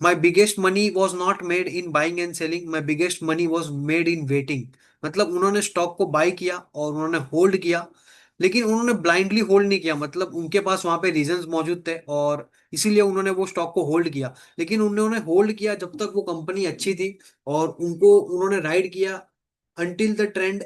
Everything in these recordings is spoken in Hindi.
My biggest money was not made in buying and selling, my biggest money was made in waiting. मतलब उन्होंने स्टॉक को बाय किया और उन्होंने होल्ड किया, लेकिन उन्होंने ब्लाइंडली होल्ड नहीं किया। मतलब उनके पास वहां पे रीजंस मौजूद थे और इसीलिए उन्होंने वो स्टॉक को होल्ड किया। लेकिन उन्होंने होल्ड किया जब तक वो कंपनी अच्छी थी, और उनको उन्होंने राइड किया अंटिल द ट्रेंड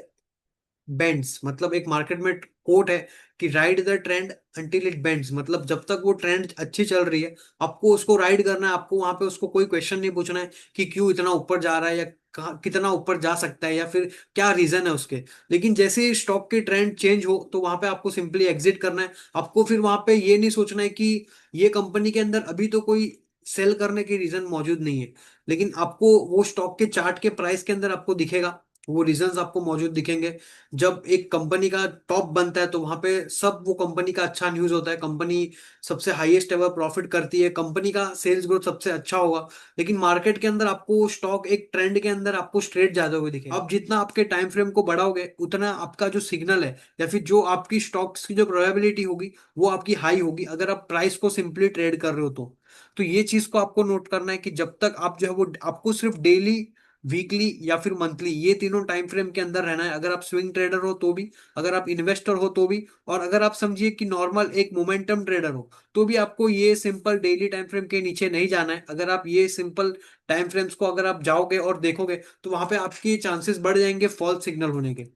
बेंड्स। मतलब एक मार्केट में कोट है कि ride the trend until it bends. मतलब जब तक वो ट्रेंड अच्छी चल रही है, आपको उसको राइड करना है। आपको वहां पे उसको कोई क्वेश्चन नहीं पूछना है कि क्यों इतना ऊपर जा रहा है, या कहाँ कितना ऊपर जा सकता है, या फिर क्या रीजन है उसके। लेकिन जैसे ही स्टॉक के ट्रेंड चेंज हो तो वहां पे आपको सिंपली एग्जिट करना है। आपको फिर वहां पे ये नहीं सोचना है कि ये कंपनी के अंदर अभी तो कोई सेल करने की रीजन मौजूद नहीं है, लेकिन आपको वो स्टॉक के चार्ट के प्राइस के अंदर आपको दिखेगा, वो रीजंस आपको मौजूद दिखेंगे। जब एक कंपनी का टॉप बनता है तो वहां पे सब वो कंपनी का अच्छा न्यूज होता है, कंपनी सबसे हाईएस्ट एवर प्रॉफिट करती है, कंपनी का सेल्स ग्रोथ सबसे अच्छा होगा। लेकिन मार्केट के अंदर आपको स्टॉक एक ट्रेंड के अंदर आपको स्ट्रेट जाते हुए दिखेगा। आप जितना आपके टाइम फ्रेम को बढ़ाओगे उतना आपका जो सिग्नल है, या फिर जो आपकी स्टॉक्स की जो प्रोबेबिलिटी होगी वो आपकी हाई होगी, अगर आप प्राइस को सिंपली ट्रेड कर रहे हो तो ये चीज को आपको नोट करना है कि जब तक आप जो है वो आपको सिर्फ डेली, वीकली या फिर मंथली, ये तीनों टाइम फ्रेम के अंदर रहना है। अगर आप स्विंग ट्रेडर हो तो भी, अगर आप इन्वेस्टर हो तो भी, और अगर आप समझिए कि नॉर्मल एक मोमेंटम ट्रेडर हो तो भी, आपको ये सिंपल डेली टाइम फ्रेम के नीचे नहीं जाना है। अगर आप ये सिंपल टाइम फ्रेम्स को अगर आप जाओगे और देखोगे तो वहां पे आपके चांसेस बढ़ जाएंगे फॉल्स सिग्नल होने के।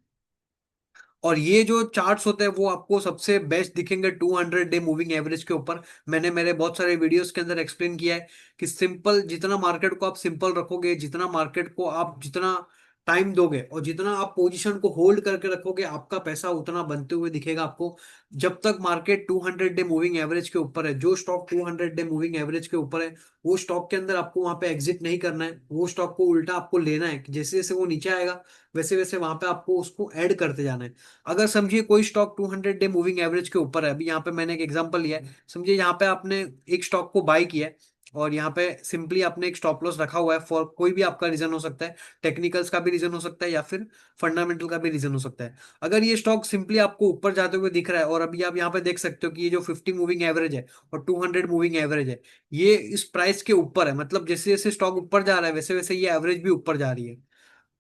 और ये जो चार्ट्स होते हैं वो आपको सबसे बेस्ट दिखेंगे 200 डे मूविंग एवरेज के ऊपर। मैंने मेरे बहुत सारे वीडियोस के अंदर एक्सप्लेन किया है कि सिंपल, जितना मार्केट को आप सिंपल रखोगे, जितना मार्केट को आप जितना टाइम दोगे और जितना आप पोजीशन को होल्ड करके रखोगे, आपका पैसा उतना बनते हुए दिखेगा आपको। जब तक मार्केट 200 डे मूविंग एवरेज के ऊपर है, जो स्टॉक 200 डे मूविंग एवरेज के ऊपर है, वो स्टॉक के अंदर आपको वहां पे एग्जिट नहीं करना है। वो स्टॉक को उल्टा आपको लेना है, जैसे जैसे वो नीचे आएगा वैसे वैसे वहां पे आपको उसको ऐड करते जाना है। अगर समझिए कोई स्टॉक 200 डे मूविंग एवरेज के ऊपर है, अभी यहाँ पे मैंने एक एग्जांपल लिया है, समझिए यहाँ पे आपने एक स्टॉक को बाय किया है और यहाँ पे सिंपली आपने एक स्टॉप लॉस रखा हुआ है, फॉर कोई भी आपका रीजन हो सकता है, टेक्निकल्स का भी रीजन हो सकता है या फिर फंडामेंटल का भी रीजन हो सकता है। अगर ये स्टॉक सिंपली आपको ऊपर जाते हुए दिख रहा है, और अभी आप यहाँ पे देख सकते हो कि ये जो 50 मूविंग एवरेज है और 200 मूविंग एवरेज है, ये इस प्राइस के ऊपर है। मतलब जैसे जैसे स्टॉक ऊपर जा रहा है वैसे वैसे ये एवरेज भी ऊपर जा रही है।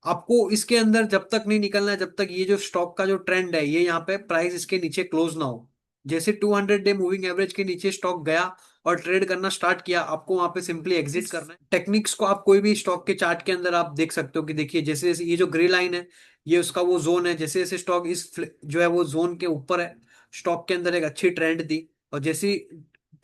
आपको इसके अंदर जब तक नहीं निकलना है, जब तक ये जो स्टॉक का जो ट्रेंड है ये यहाँ पे प्राइस इसके नीचे क्लोज ना हो। जैसे 200 डे मूविंग एवरेज के नीचे स्टॉक गया और ट्रेड करना स्टार्ट किया, आपको वहां पे सिंपली एग्जिट करना है। टेक्निक्स को आप कोई भी स्टॉक के चार्ट के अंदर आप देख सकते हो कि देखिए जैसे जैसे ये जो ग्रे लाइन है, ये उसका वो जोन है। जैसे जैसे स्टॉक जो है वो जोन के ऊपर है, स्टॉक के अंदर एक अच्छी ट्रेंड थी, और जैसे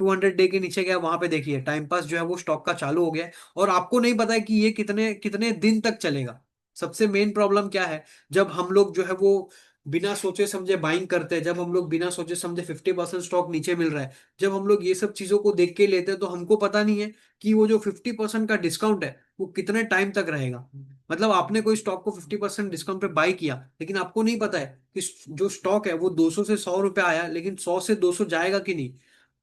200 डे के नीचे गया वहां पे देखिए टाइम पास जो है वो स्टॉक का चालू हो गया है, और आपको नहीं पता है कि ये कितने कितने दिन तक चलेगा। सबसे मेन प्रॉब्लम क्या है, जब हम लोग जो है वो बिना सोचे समझे बाइंग करते हैं, जब हम लोग बिना सोचे समझे 50% स्टॉक नीचे मिल रहा है, जब हम लोग ये सब चीजों को देख के लेते हैं, तो हमको पता नहीं है कि वो जो 50% का डिस्काउंट है वो कितने टाइम तक रहेगा। मतलब आपने कोई स्टॉक को 50% डिस्काउंट पे बाय किया, लेकिन आपको नहीं पता है कि जो स्टॉक है वो 200 से 100 रुपये आया, लेकिन 100 से 200 जाएगा कि नहीं,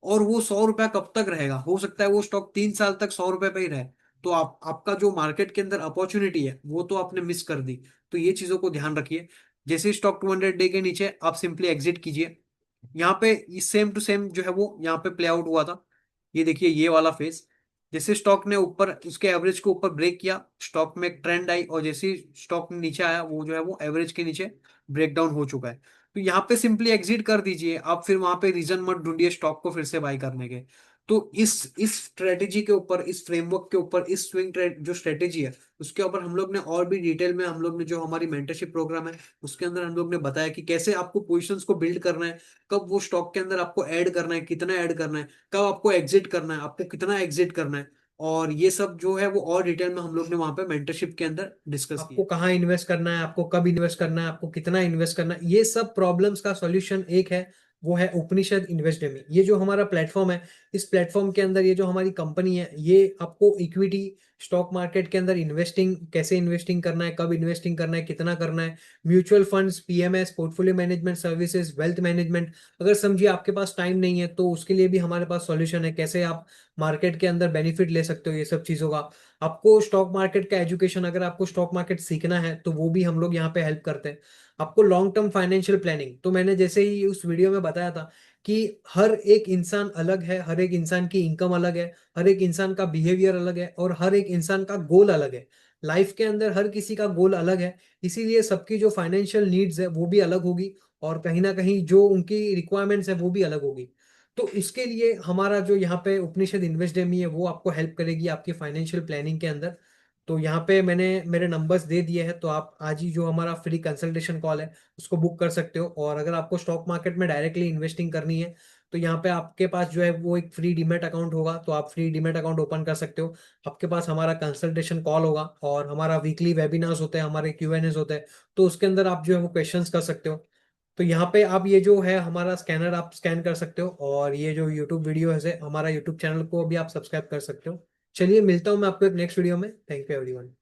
और वो 100 रुपया कब तक रहेगा। हो सकता है वो स्टॉक 3 साल तक 100 रुपये पे ही रहे, तो आप आपका जो मार्केट के अंदर अपॉर्चुनिटी है वो तो आपने मिस कर दी। तो ये चीजों को ध्यान रखिए। जैसे स्टॉक 200 डे के नीचे आप सिंपली एग्जिट कीजिए। यहाँ पे सेम टू सेम जो है वो यहाँ पे प्ले आउट हुआ था। ये देखिए ये वाला फेज, जैसे स्टॉक ने ऊपर उसके एवरेज को ऊपर ब्रेक किया, स्टॉक में एक ट्रेंड आई, और जैसे ही स्टॉक नीचे आया वो जो है वो एवरेज के नीचे ब्रेक डाउन हो चुका है। तो यहाँ पे सिंपली एग्जिट कर दीजिए आप, फिर वहां पे रीजन मत ढूंढिए स्टॉक को फिर से बाय करने के। तो इस स्ट्रेटेजी के ऊपर, इस फ्रेमवर्क के ऊपर, इस स्विंग ट्रेड जो स्ट्रेटेजी है उसके ऊपर हम लोग ने और भी डिटेल में, हम लोग ने जो हमारी मेंटरशिप प्रोग्राम है उसके अंदर हम लोग ने बताया कि कैसे आपको पोजीशंस को बिल्ड करना है, कब वो स्टॉक के अंदर आपको ऐड करना है, कितना ऐड करना है, कब आपको एग्जिट करना है, आपको कितना एग्जिट करना है। और ये सब जो है वो और डिटेल में हम लोग ने वहां पे मेंटरशिप के अंदर डिस्कस किया। आपको कहाँ इन्वेस्ट करना है, आपको कब इन्वेस्ट करना है, आपको कितना इन्वेस्ट करना है, ये सब प्रॉब्लम्स का सॉल्यूशन एक है, वो है उपनिषद इन्वेस्ट डेमी। ये जो हमारा प्लेटफॉर्म है, इस प्लेटफॉर्म के अंदर ये जो हमारी कंपनी है, ये आपको इक्विटी स्टॉक मार्केट के अंदर इन्वेस्टिंग, कैसे इन्वेस्टिंग करना है, कब इन्वेस्टिंग करना है, कितना करना है, mutual funds, PMS, portfolio management services, wealth management. अगर समझिए आपके पास टाइम नहीं है तो उसके लिए भी हमारे पास सॉल्यूशन है, कैसे आप मार्केट के अंदर बेनिफिट ले सकते हो ये सब चीजों का। आपको स्टॉक मार्केट का एजुकेशन, अगर आपको स्टॉक मार्केट सीखना है तो वो भी हम लोग यहाँ पे हेल्प करते हैं। आपको लॉन्ग टर्म फाइनेंशियल प्लानिंग, तो मैंने जैसे ही उस वीडियो में बताया था कि हर एक इंसान अलग है, हर एक इंसान की इनकम अलग है, हर एक इंसान का बिहेवियर अलग है, और हर एक इंसान का गोल अलग है। लाइफ के अंदर हर किसी का गोल अलग है, इसीलिए सबकी जो फाइनेंशियल नीड्स है वो भी अलग होगी, और कहीं ना कहीं जो उनकी रिक्वायरमेंट्स है वो भी अलग होगी। तो इसके लिए हमारा जो यहाँ पे उपनिषद इन्वेस्ट डेमी है वो आपको हेल्प करेगी आपकी फाइनेंशियल प्लानिंग के अंदर। तो यहाँ पे मैंने मेरे नंबर्स दे दिए हैं, तो आप आज ही जो हमारा फ्री कंसल्टेशन कॉल है उसको बुक कर सकते हो। और अगर आपको स्टॉक मार्केट में डायरेक्टली इन्वेस्टिंग करनी है, तो यहाँ पे आपके पास जो है वो एक फ्री डीमेट अकाउंट होगा, तो आप फ्री डीमेट अकाउंट ओपन कर सकते हो। आपके पास हमारा कंसल्टेशन कॉल होगा, और हमारा वीकली वेबिनार्स होते हैं, हमारे क्यूएनएस होते हैं, तो उसके अंदर आप जो है वो क्वेश्चंस कर सकते हो। तो यहाँ पे आप ये जो है हमारा स्कैनर आप स्कैन कर सकते हो, और ये जो यूट्यूब वीडियो है हमारा यूट्यूब चैनल को भी आप सब्सक्राइब कर सकते हो। चलिए मिलता हूँ मैं आपको एक नेक्स्ट वीडियो में। Thank you everyone.